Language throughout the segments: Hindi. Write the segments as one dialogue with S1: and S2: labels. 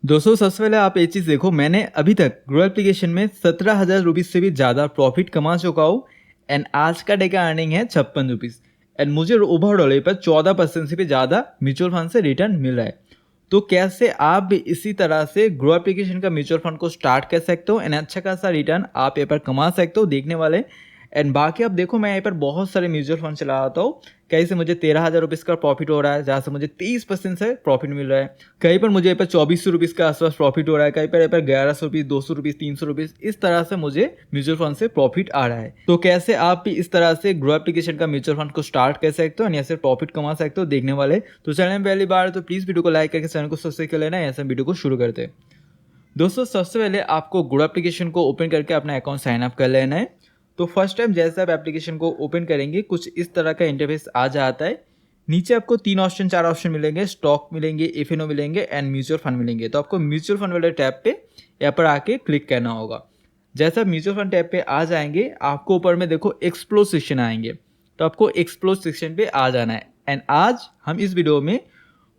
S1: दोस्तों सबसे पहले आप एक चीज़ देखो, मैंने अभी तक ग्रो एप्लीकेशन में 17,000 रुपीज़ से भी ज़्यादा प्रॉफिट कमा चुका हूँ। एंड आज का डे का अर्निंग है 56 रुपीज़। एंड मुझे ओवरऑल ये पर 14% से भी ज़्यादा म्यूचुअल फंड से रिटर्न मिल रहा है। तो कैसे आप भी इसी तरह से ग्रो एप्लीकेशन का म्यूचुअल फंड को स्टार्ट कर सकते हो एंड अच्छा खासा रिटर्न आप यहाँ पर कमा सकते हो देखने वाले। एंड बाकी आप देखो, मैं यहाँ पर बहुत सारे म्यूचुअल फंड चलाता हूँ। कहीं से मुझे 13,000 रुपीज़ का प्रॉफिट हो रहा है, जहाँ से मुझे 30% से प्रॉफिट मिल रहा है। कहीं पर मुझे यहाँ पर 2400 रुपीज़ के आसपास प्रॉफिट हो रहा है, कहीं पर यहाँ पर 1100 रुपीज़, 200 रुपीज़, 300 रुपीज़, इस तरह से मुझे म्यूचुअल फंड से प्रॉफिट आ रहा है। तो कैसे आप भी इस तरह से ग्रो एप्लीकेशन का म्यूचुअल फंड को स्टार्ट कर सकते हो, यहाँ से प्रॉफिट कमा सकते हो देखने वाले। तो चैनल में पहली बार तो प्लीज़ वीडियो को लाइक करके चैनल को सब्सक्राइब कर लेना है। ऐसे वीडियो को शुरू करते हैं। दोस्तों सबसे पहले आपको ग्रो एप्लीकेशन को ओपन करके अपना अकाउंट साइन अप कर लेना है। तो फर्स्ट टाइम जैसे आप एप्लीकेशन को ओपन करेंगे कुछ इस तरह का इंटरफेस आ जाता है। नीचे आपको 4 ऑप्शन मिलेंगे, स्टॉक मिलेंगे, एफएनओ मिलेंगे एंड म्यूचुअल फंड मिलेंगे। तो आपको म्यूचुअल फंड वाले टैब पे यहाँ पर आके क्लिक करना होगा। जैसे आप म्यूचुअल फंड टैब पे आ जाएंगे, आपको ऊपर में देखो एक्सप्लोर सेक्शन आएंगे, तो आपको एक्सप्लोर सेक्शन पे आ जाना है। एंड आज हम इस वीडियो में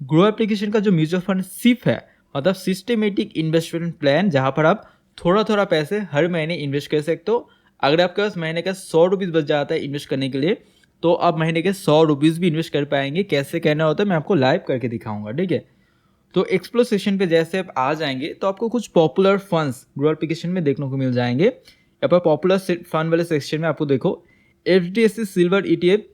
S1: ग्रो एप्लीकेशन का जो म्यूचुअल फंड सिप है, मतलब सिस्टमेटिक इन्वेस्टमेंट प्लान, जहाँ पर आप थोड़ा थोड़ा पैसे हर महीने इन्वेस्ट कर सकते हो। अगर आपके पास महीने का 100 रुपीज़ बच जाता है इन्वेस्ट करने के लिए, तो आप महीने के 100 रुपीज़ भी इन्वेस्ट कर पाएंगे। कैसे करना होता है मैं आपको लाइव करके दिखाऊंगा, ठीक है। तो एक्सप्लोर सेक्शन पे जैसे आप आ जाएंगे तो आपको कुछ पॉपुलर फंड्स ग्रो एप्लीकेशन में देखने को मिल जाएंगे। यहाँ पर पॉपुलर फंड वाले सेक्शन में आपको देखो HDFC silver ETF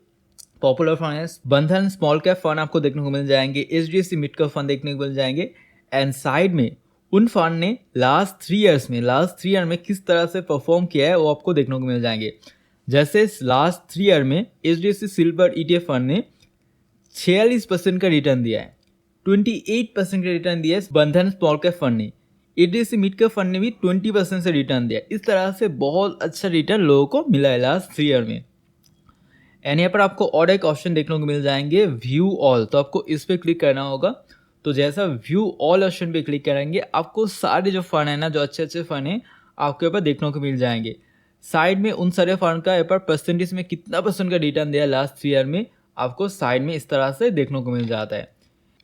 S1: popular fund है, बंधन स्मॉल कैप फंड आपको देखने को मिल जाएंगे, HDFC मिड कैप फंड देखने को मिल जाएंगे। एंड साइड में उन फंड ने लास्ट 3 ईयर में किस तरह से परफॉर्म किया है वो आपको देखने को मिल जाएंगे। जैसे लास्ट 3 ईयर में HDFC सिल्वर ETF फंड ने 46% का रिटर्न दिया है, 28% का रिटर्न दिया है बंधन स्मॉल कैप फंड ने, HDFC मिड कैप फंड ने भी 20% से रिटर्न दिया। इस तरह से बहुत अच्छा रिटर्न लोगों को मिला है लास्ट 3 ईयर में। एंड यहाँ पर आपको और एक ऑप्शन देखने को मिल जाएंगे, व्यू ऑल। तो आपको इस पर क्लिक करना होगा। तो जैसा व्यू ऑल ऑप्शन पे क्लिक करेंगे, आपको सारे जो फंड है ना, जो अच्छे अच्छे फंड हैं, आपके ऊपर देखने को मिल जाएंगे। साइड में उन सारे फंड का यहाँ पर परसेंटेज में कितना परसेंट का रिटर्न दिया लास्ट 3 ईयर में, आपको साइड में इस तरह से देखने को मिल जाता है।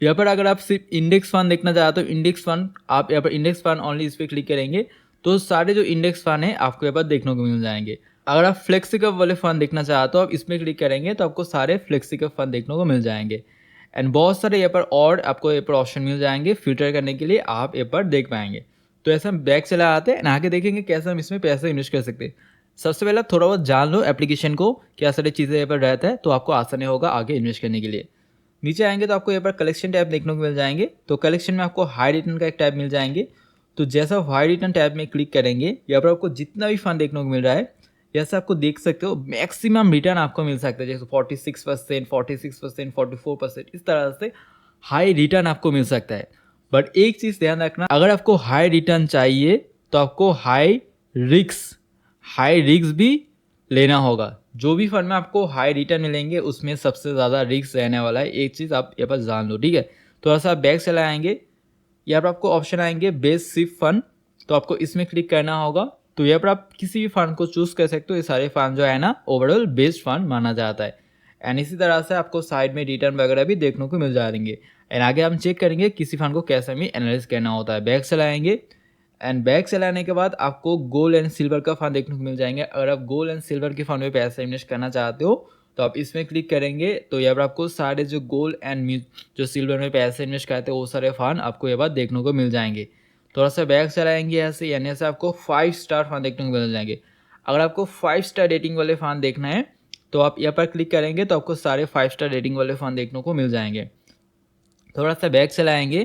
S1: यहाँ पर अगर आप सिर्फ इंडेक्स फंड देखना चाहते हो, इंडेक्स फंड, आप यहाँ पर इंडेक्स फंड ओनली इस पर क्लिक करेंगे तो सारे जो इंडेक्स फंड है आपको यहाँ पर देखने को मिल जाएंगे। अगर आप फ्लेक्सी कैप वाले फंड देखना चाहते हो, आप इसमें क्लिक करेंगे तो आपको सारे फ्लेक्सी कैप फंड देखने को मिल जाएंगे। एंड बहुत सारे यहाँ पर और आपको यहाँ पर ऑप्शन मिल जाएंगे फिल्टर करने के लिए, आप यहाँ पर देख पाएंगे। तो ऐसा हम बैक चला आते हैं, आगे देखेंगे कैसे हम इसमें पैसे इन्वेस्ट कर सकते हैं। सबसे पहले आप थोड़ा बहुत जान लो एप्लीकेशन को, क्या सारी चीज़ें यहाँ पर रहता है, तो आपको आसानी होगा आगे इन्वेस्ट करने के लिए। नीचे आएंगे तो आपको यहाँ पर कलेक्शन टैब देखने को मिल जाएंगे। तो कलेक्शन में आपको हाई रिटर्न का एक टैब मिल जाएंगे। तो जैसा हाई रिटर्न टैब में क्लिक करेंगे, यहाँ पर आपको जितना भी फंड देखने को मिल रहा है, जैसे आपको देख सकते हो मैक्सिमम रिटर्न आपको मिल सकता है, जैसे 46%, 46%, 44%, इस तरह से हाई रिटर्न आपको मिल सकता है। बट एक चीज़ ध्यान रखना, अगर आपको हाई रिटर्न चाहिए तो आपको हाई रिस्क भी लेना होगा। जो भी फंड में आपको हाई रिटर्न मिलेंगे उसमें सबसे ज़्यादा रिस्क रहने वाला है, एक चीज़ आप यहाँ पर जान लो, ठीक है। थोड़ा सा बैक चला आएंगे, यहाँ पर आपको ऑप्शन आएंगे बेस्ट सिप फंड। तो आपको इसमें क्लिक करना होगा। तो यहाँ पर आप किसी भी फंड को चूज़ कर सकते हो। ये सारे फंड जो है ना ओवरऑल बेस्ट फंड माना जाता है। एंड इसी तरह से आपको साइड में रिटर्न वगैरह भी देखने को मिल जाएंगे। एंड आगे हम चेक करेंगे किसी फंड को कैसे हमें एनालाइज करना होता है। बैक चलाएंगे एंड बैक चलाने के बाद आपको गोल्ड एंड सिल्वर का फंड देखने को मिल जाएंगे। अगर आप गोल्ड एंड सिल्वर के फंड में पैसा इन्वेस्ट करना चाहते हो तो आप इसमें क्लिक करेंगे। तो यहाँ पर आपको सारे जो गोल्ड एंड जो सिल्वर में पैसे इन्वेस्ट करते हैं वो सारे फंड आपको यहाँ पर देखने को मिल जाएंगे। थोड़ा सा बैक चलाएंगे ऐसे, यानी ऐसे आपको 5 स्टार फंड देखने को मिल जाएंगे। अगर आपको 5 स्टार रेटिंग वाले फंड देखना है तो आप यहाँ पर क्लिक करेंगे तो आपको सारे 5 स्टार रेटिंग वाले फंड देखने को मिल जाएंगे। थोड़ा सा बैक चलाएंगे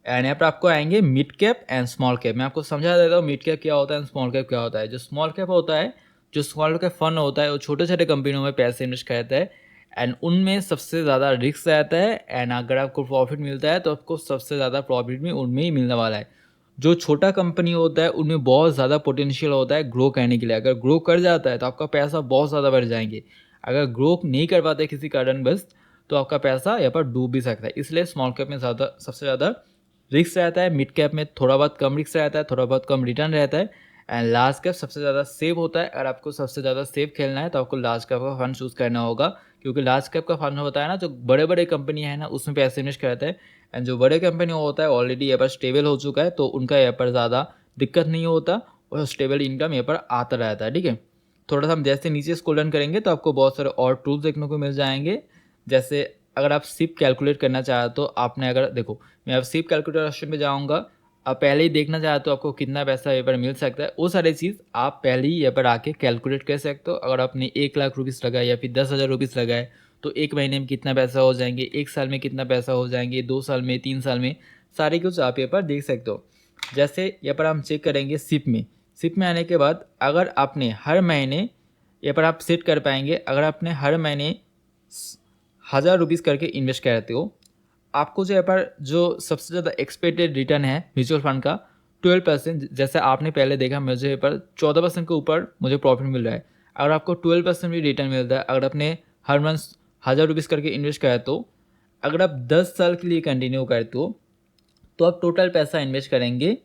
S1: एंड यहाँ पर आपको आएंगे mid cap and small cap. मैं आपको समझा देता हूँ मिड कैप क्या होता है एंड स्मॉल कैप क्या होता है। जो स्मॉल कैप होता है, जो स्मॉल कैप फंड होता है, वो छोटे छोटे कंपनियों में पैसे इन्वेस्ट करता है एंड उनमें सबसे ज़्यादा रिस्क रहता है। एंड अगर आपको प्रॉफिट मिलता है तो आपको सबसे ज़्यादा प्रॉफिट भी उनमें ही मिलने वाला है। जो छोटा कंपनी होता है उनमें बहुत ज़्यादा पोटेंशियल होता है ग्रो करने के लिए। अगर ग्रो कर जाता है तो आपका पैसा बहुत ज़्यादा बढ़ जाएंगे। अगर ग्रो नहीं कर पाते किसी कारणवश तो आपका पैसा यहाँ पर डूब भी सकता है। इसलिए स्मॉल कैप में ज़्यादा सबसे ज़्यादा रिस्क रहता है, मिड कैप में थोड़ा बहुत कम रिस्क रहता है, थोड़ा बहुत कम रिटर्न रहता है एंड लार्ज कैप सबसे ज़्यादा सेफ होता है। अगर आपको सबसे ज़्यादा सेफ खेलना है तो आपको लार्ज कैप का फंड चूज़ करना होगा, क्योंकि लार्ज कैप का फंड होता है ना, जो बड़े बड़े कंपनी है ना उसमें पैसे इन्वेस्ट करते हैं। एंड जो बड़े कंपनी होता है ऑलरेडी यहाँ पर स्टेबल हो चुका है, तो उनका यहाँ पर ज़्यादा दिक्कत नहीं होता और स्टेबल इनकम यहाँ पर आता रहता है। ठीक है, थोड़ा सा हम जैसे नीचे स्क्रॉल डाउन करेंगे तो आपको बहुत सारे और टूल्स देखने को मिल जाएंगे। जैसे अगर आप सिप कैलकुलेट करना चाहे तो आपने अगर देखो, मैं अब सिप कैलकुलेटर ऑप्शन पे जाऊँगा। आप पहले ही देखना चाहे तो आपको कितना पैसा यहाँ पर मिल सकता है, वो सारी चीज़ आप पहले ही यहाँ पर आके कैलकुलेट कर सकते हो। अगर आपने 1 लाख रुपीज़ लगाए या फिर 10,000 रुपीज़ लगाए तो एक महीने में कितना पैसा हो जाएंगे, एक साल में कितना पैसा हो जाएंगे, 2 साल में, 3 साल में, सारे कुछ आप यहाँ पर देख सकते हो। जैसे यहाँ पर हम चेक करेंगे सिप में। सिप में आने के बाद अगर आपने हर महीने यहाँ पर आप सेट कर पाएंगे, अगर आपने हर महीने 1,000 रुपीज़ करके इन्वेस्ट करते हो, आपको जो यहाँ पर जो सबसे ज़्यादा एक्सपेक्टेड रिटर्न है म्यूचुअल फंड का 12%। जैसे आपने पहले देखा मुझे यहाँ पर 14% के ऊपर मुझे प्रॉफिट मिल रहा है। अगर आपको 12% भी रिटर्न मिल रहा है, अगर आपने हर मंथ 1,000 रुपीज़ करके इन्वेस्ट करा तो अगर आप 10 साल के लिए कंटिन्यू करते हो तो आप टोटल पैसा इन्वेस्ट करेंगे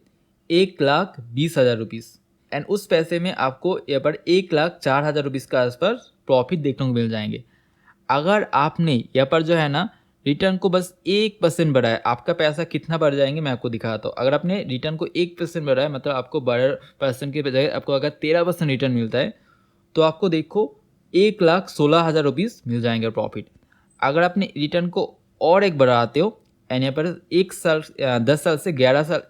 S1: 1,20,000 रुपीज़। एंड उस पैसे में आपको यहाँ पर 1,04,000 रुपीज़ के आसपास प्रॉफिट देखने को मिल जाएंगे। अगर आपने यहाँ पर जो है ना रिटर्न को बस 1% बढ़ाया, आपका पैसा कितना बढ़ जाएंगे मैं आपको दिखाता हूँ। अगर आपने रिटर्न को 1% बढ़ाया, मतलब आपको 12% के बजाय आपको अगर 13% रिटर्न मिलता है तो आपको देखो 1,16,000 रुपीज़ मिल जाएंगे प्रॉफिट। अगर आपने रिटर्न को और एक बढ़ाते हो एंड यहाँ पर 1 साल 10 साल से 11 साल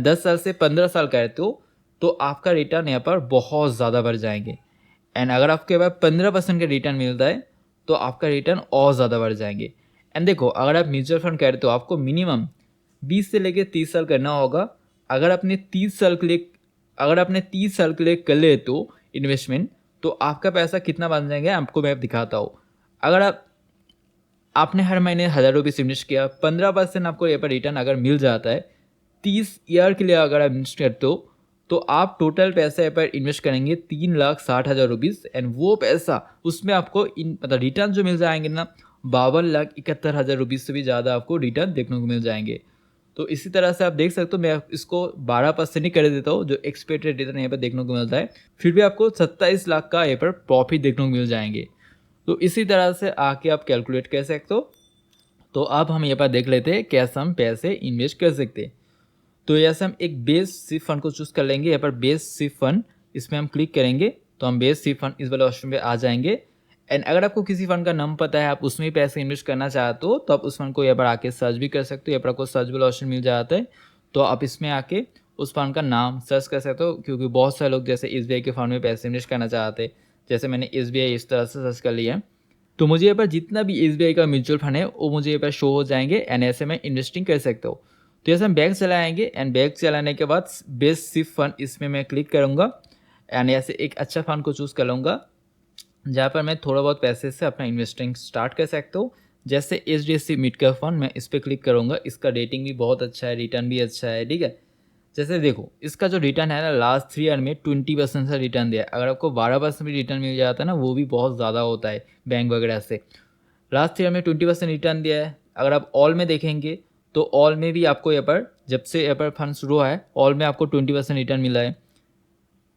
S1: 10 साल से 15 साल करते हो तो आपका रिटर्न यहाँ पर बहुत ज़्यादा बढ़ जाएंगे। एंड अगर आपके पास 15% का रिटर्न मिलता है तो आपका रिटर्न और ज़्यादा बढ़ जाएंगे। एंड देखो, अगर आप म्यूचुअल फंड करते हो आपको मिनिमम 20 से लेकर 30 साल करना होगा। अगर आपने 30 साल के लिए कर ले तो इन्वेस्टमेंट, तो आपका पैसा कितना बन जाएंगे आपको मैं दिखाता हूँ। अगर आपने हर महीने 1,000 रुपीज़ इन्वेस्ट किया, 15% आपको यहाँ पर रिटर्न अगर मिल जाता है 30 ईयर के लिए अगर आप इन्वेस्ट करते हो तो आप टोटल पैसा यहाँ पर इन्वेस्ट करेंगे 3,60,000 रुपीज़। एंड वो पैसा उसमें आपको मतलब रिटर्न जो मिल जाएंगे ना 52,71,000 रुपीज़ से भी ज़्यादा आपको रिटर्न देखने को मिल जाएंगे। तो इसी तरह से आप देख सकते हो, मैं इसको 12% ही कर देता हूँ जो एक्सपेक्टेड रिटर्न यहाँ पर देखने को मिलता है, फिर भी आपको 27 लाख का यहाँ पर प्रॉफिट देखने को मिल जाएंगे। तो इसी तरह से आके आप कैलकुलेट कर सकते हो। तो अब हम यहाँ पर देख लेते हैं कैसे हम पैसे इन्वेस्ट कर सकते हैं। तो जैसे हम एक बेस सिप फंड को चूज़ कर लेंगे, यहाँ पर बेस सिप फंड इसमें हम क्लिक करेंगे तो हम बेस सिप फंड इस वाले ऑप्शन पे आ जाएंगे। एंड अगर आपको किसी फंड का नाम पता है, आप उसमें पैसे इन्वेस्ट करना चाहते हो तो आप उस फंड को यहाँ पर आके सर्च भी कर सकते हो। यहाँ पर आपको सर्च वाला ऑप्शन मिल जाता है तो आप इसमें आके उस फंड का नाम सर्च कर सकते हो। क्योंकि बहुत सारे लोग जैसे SBI के फंड में पैसे इन्वेस्ट करना चाहते हैं, जैसे मैंने SBI इस तरह से सर्च कर लिया है, तो मुझे यहाँ पर जितना भी SBI का म्यूचुअल फंड है वो मुझे यहाँ पर शो हो जाएंगे एंड ऐसे में इन्वेस्टिंग कर सकते हो। तो जैसे हम बैग चलाएंगे एंड बैग चलाने के बाद बेस्ट सिप फंड इसमें मैं क्लिक करूँगा एंड ऐसे एक अच्छा फंड को चूज़ कर लूँगा जहाँ पर मैं थोड़ा बहुत पैसे से अपना इन्वेस्टिंग स्टार्ट कर सकता हूँ। जैसे HDFC मिड कैप फंड, मैं इस पर क्लिक करूँगा। इसका रेटिंग भी बहुत अच्छा है, रिटर्न भी अच्छा है। ठीक है, जैसे देखो इसका जो रिटर्न है ना लास्ट 3 ईयर में 20% से रिटर्न दिया है। अगर आपको 12% भी रिटर्न मिल जाता है ना वो भी बहुत ज़्यादा होता है बैंक वगैरह से। लास्ट ईयर में 20% रिटर्न दिया है। अगर आप ऑल में देखेंगे तो ऑल में भी आपको यहाँ पर जब से यहाँ पर फंड शुरू हुआ है ऑल में आपको 20% रिटर्न मिला है।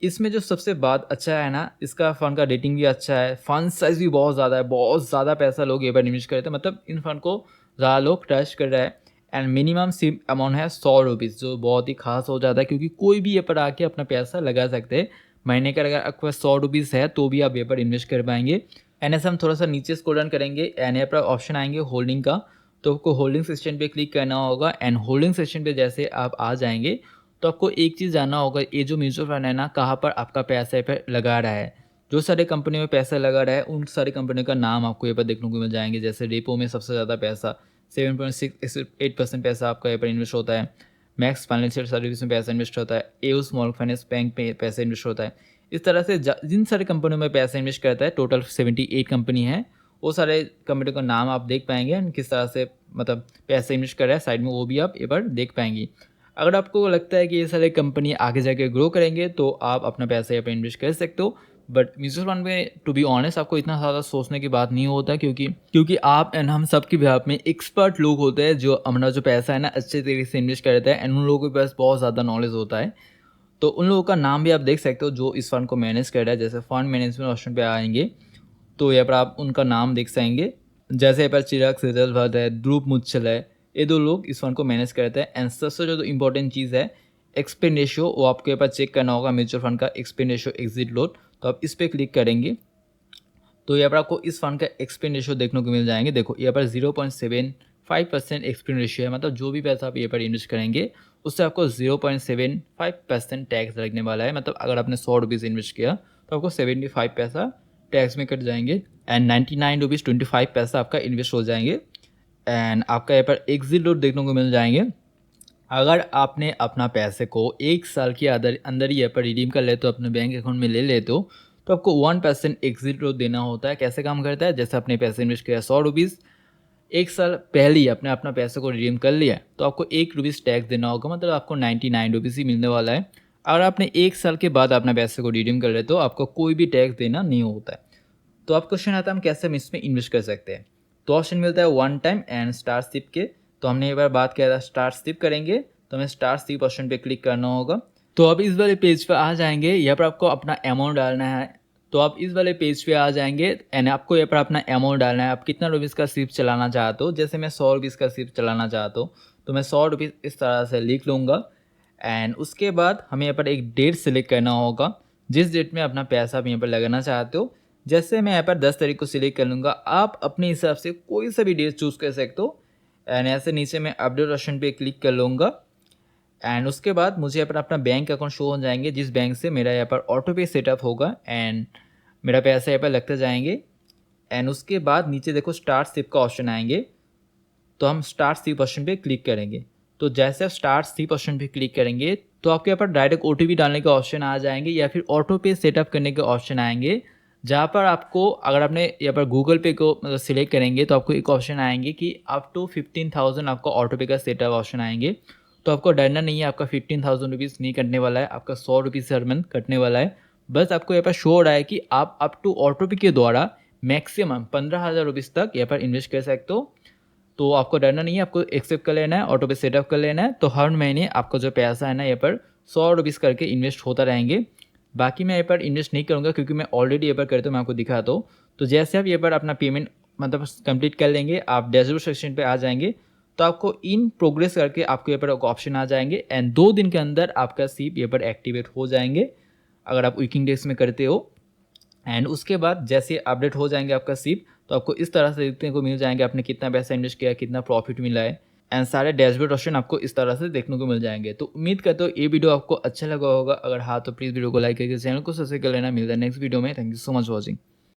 S1: इसमें जो सबसे बात अच्छा है ना, इसका फंड का रेटिंग भी अच्छा है, फंड साइज भी बहुत ज़्यादा है, बहुत ज़्यादा पैसा लोग ये पर इन्वेस्ट करते हैं, मतलब इन फंड को ज़्यादा लोग ट्रस्ट कर रहे हैं। एंड मिनिमम सिप अमाउंट है 100 रुपीज़, जो बहुत ही खास हो जाता है क्योंकि कोई भी ये पर आके अपना पैसा लगा सकते हैं। महीने का अगर आपके पास 100 रुपीज़ है तो भी आप ये पर इन्वेस्ट कर पाएंगे। एंड ऐसे हम थोड़ा सा नीचे स्क्रॉल डाउन करेंगे एंड यहाँ पर ऑप्शन आएंगे होल्डिंग का, तो आपको होल्डिंग सेक्शन पे क्लिक करना होगा। एंड होल्डिंग सेक्शन पे जैसे आप आ जाएंगे तो आपको एक चीज़ जानना होगा, ये जो म्यूचुअल फंड है ना कहाँ पर आपका पैसा पे लगा रहा है। जो सारे कंपनी में पैसा लगा रहा है उन सारी कंपनी का नाम आपको यहाँ पर देखने को मिल जाएंगे। जैसे रेपो में सबसे ज़्यादा पैसा 7.68% पैसा आपका यहाँ पर इन्वेस्ट होता है। मैक्स फाइनेंशियल सर्विस में पैसा इन्वेस्ट होता है। एयू स्मॉल फाइनेंस बैंक में पैसा इन्वेस्ट होता है। इस तरह से जिन सारे कंपनियों में पैसा इन्वेस्ट करता है, टोटल 78 कंपनी है, वो सारे कंपनी का नाम आप देख पाएंगे एंड किस तरह से मतलब पैसा इन्वेस्ट कर रहा है साइड में वो भी आप एक बार देख पाएंगे। अगर आपको लगता है कि ये सारे कंपनी आगे जाके ग्रो करेंगे तो आप अपना पैसा यहाँ पर इन्वेस्ट कर सकते हो। बट म्यूचुअल फंड में टू बी ऑनेस्ट आपको इतना ज़्यादा सोचने की बात नहीं होता क्योंकि आप एंड हम सब की बिहाफ में एक्सपर्ट लोग होते हैं जो हमारा जो पैसा है ना अच्छे तरीके से इन्वेस्ट करते हैं एंड उन लोगों के पास बहुत ज़्यादा नॉलेज होता है। तो उन लोगों का नाम भी आप देख सकते हो जो इस फंड को मैनेज कर रहा है। जैसे फंड मैनेजमेंट ऑप्शन पे आएंगे तो यहाँ पर आप उनका नाम देख सकेंगे, जैसे यहाँ पर चिराग सेजलवाद है, ध्रुव मुच्छल है, ये 2 लोग इस फंड को मैनेज करते हैं। एंड सबसे जो इम्पोर्टेंट चीज़ है एक्सपेंड रेशियो, वो आपको यहाँ पर चेक करना होगा म्यूचुअल फंड का एक्सपेंड रेशियो एग्जिट लोड। तो आप इस पर क्लिक करेंगे तो यहाँ पर आपको इस फंड का एक्सपेंड रेशियो देखने को मिल जाएंगे। देखो यहाँ पर 0.75% एक्सपेंड रेशियो है, मतलब जो भी पैसा आप यहाँ पर इन्वेस्ट करेंगे उससे आपको 0.75% टैक्स लगने वाला है। मतलब अगर आपने 100 रुपीज़ इन्वेस्ट किया तो आपको 75 पैसा टैक्स में कट जाएंगे एंड 99 रुपीज़ 25 पैसा आपका इन्वेस्ट हो जाएंगे। एंड आपका यहाँ पर एग्जिट लोड देखने को मिल जाएंगे। अगर आपने अपना पैसे को 1 साल के अंदर ही यहाँ पर रिडीम कर लेते हो, अपने बैंक अकाउंट में ले लेते हो, तो आपको 1% एग्जिट लोड देना होता है। कैसे काम करता है, जैसे आपने पैसे इन्वेस्ट किया 100 रुपीज़, 1 साल पहले ही आपने अपना पैसे को रिडीम कर लिया तो आपको 1 रुपीज़ टैक्स देना होगा, मतलब आपको 99 रुपीज़ ही मिलने वाला है। अगर आपने 1 साल के बाद अपना पैसे को रिडीम कर लेते हो आपको कोई भी टैक्स देना नहीं होता है। तो आप क्वेश्चन आता है हम कैसे हम इसमें इन्वेस्ट कर सकते हैं। तो ऑप्शन मिलता है वन टाइम एंड स्टार सिप के। तो हमने एक बार बात किया था स्टार सिप करेंगे तो हमें स्टार सिप ऑप्शन पे क्लिक करना होगा। तो अब इस वाले पेज पे आ जाएंगे, यहाँ पर आपको अपना अमाउंट डालना है। तो आप इस वाले पेज पे आ जाएंगे एंड आपको यहाँ पर अपना अमाउंट डालना है। आप कितना रुपीज़ का सिप चलाना चाहते हो, जैसे मैं 100 रुपीज़ का सिप चलाना चाहता हूँ तो मैं 100 रुपीज़ इस तरह से लिख लूँगा। एंड उसके बाद हमें यहाँ पर एक डेट सेलेक्ट करना होगा, जिस डेट में अपना पैसा आप यहाँ पर लगाना चाहते हो। जैसे मैं यहाँ पर 10 तारीख को सिलेक्ट कर लूँगा, आप अपने हिसाब से कोई सा भी डेट चूज़ कर सकते हो। एंड ऐसे नीचे मैं अपडेट ऑप्शन पे क्लिक कर लूँगा एंड उसके बाद मुझे यहाँ पर अपना बैंक अकाउंट शो हो जाएंगे, जिस बैंक से मेरा यहाँ पर ऑटो पे सेटअप होगा एंड मेरा पैसा यहाँ पर लगते जाएंगे। एंड उसके बाद नीचे देखो स्टार्ट सिप का ऑप्शन आएंगे, तो हम स्टार्ट सिप ऑप्शन पे क्लिक करेंगे। तो जैसे आप स्टार्ट सिप ऑप्शन पे क्लिक करेंगे तो आपके यहाँ पर डायरेक्ट OTP डालने के ऑप्शन आ जाएंगे या फिर ऑटो पे सेटअप करने के ऑप्शन आएंगे, जहाँ पर आपको अगर आपने यहाँ पर गूगल पे को मतलब सिलेक्ट करेंगे तो आपको एक ऑप्शन आएंगे कि अप टू 15,000 आपका ऑटो पे का सेटअप ऑप्शन आएंगे। तो आपको डरना नहीं है, आपका 15,000 रुपीज़ नहीं कटने वाला है, आपका 100 रुपीज़ हर मंथ कटने वाला है। बस आपको यहाँ पर शो हो रहा है कि आप अप टू ऑटो पे के द्वारा मैक्सिमम 15,000 रुपीज़ तक यहाँ पर इन्वेस्ट कर सकते हो। तो आपको डरना नहीं है, आपको एक्सेप्ट कर लेना है, ऑटो पे सेटअप कर लेना है। तो हर महीने आपका जो पैसा है ना यहाँ पर 100 रुपीज़ करके इन्वेस्ट होता रहेंगे। बाकी मैं यहाँ पर इन्वेस्ट नहीं करूँगा क्योंकि मैं ऑलरेडी यहाँ पर करता हूँ, मैं आपको दिखाता हूँ। तो जैसे आप यहाँ पर अपना पेमेंट मतलब कंप्लीट कर लेंगे, आप डैशबोर्ड सेक्शन पे आ जाएंगे तो आपको इन प्रोग्रेस करके आपको यहाँ पर एक ऑप्शन आ जाएंगे एंड 2 दिन के अंदर आपका सिप यहाँ पर एक्टिवेट हो जाएंगे अगर आप वर्किंग डेज में करते हो। एंड उसके बाद जैसे अपडेट हो जाएंगे आपका सिप तो आपको इस तरह से देखने को मिल जाएंगे आपने कितना पैसा इन्वेस्ट किया, कितना प्रॉफिट मिला है एंड सारे डैशबोर्ड ऑप्शन आपको इस तरह से देखने को मिल जाएंगे। तो उम्मीद करते हो ये वीडियो आपको अच्छा लगा होगा, अगर हाँ तो प्लीज़ वीडियो को लाइक करके चैनल को सब्सक्राइब कर लेना। मिलता है नेक्स्ट वीडियो में। Thank you so much watching.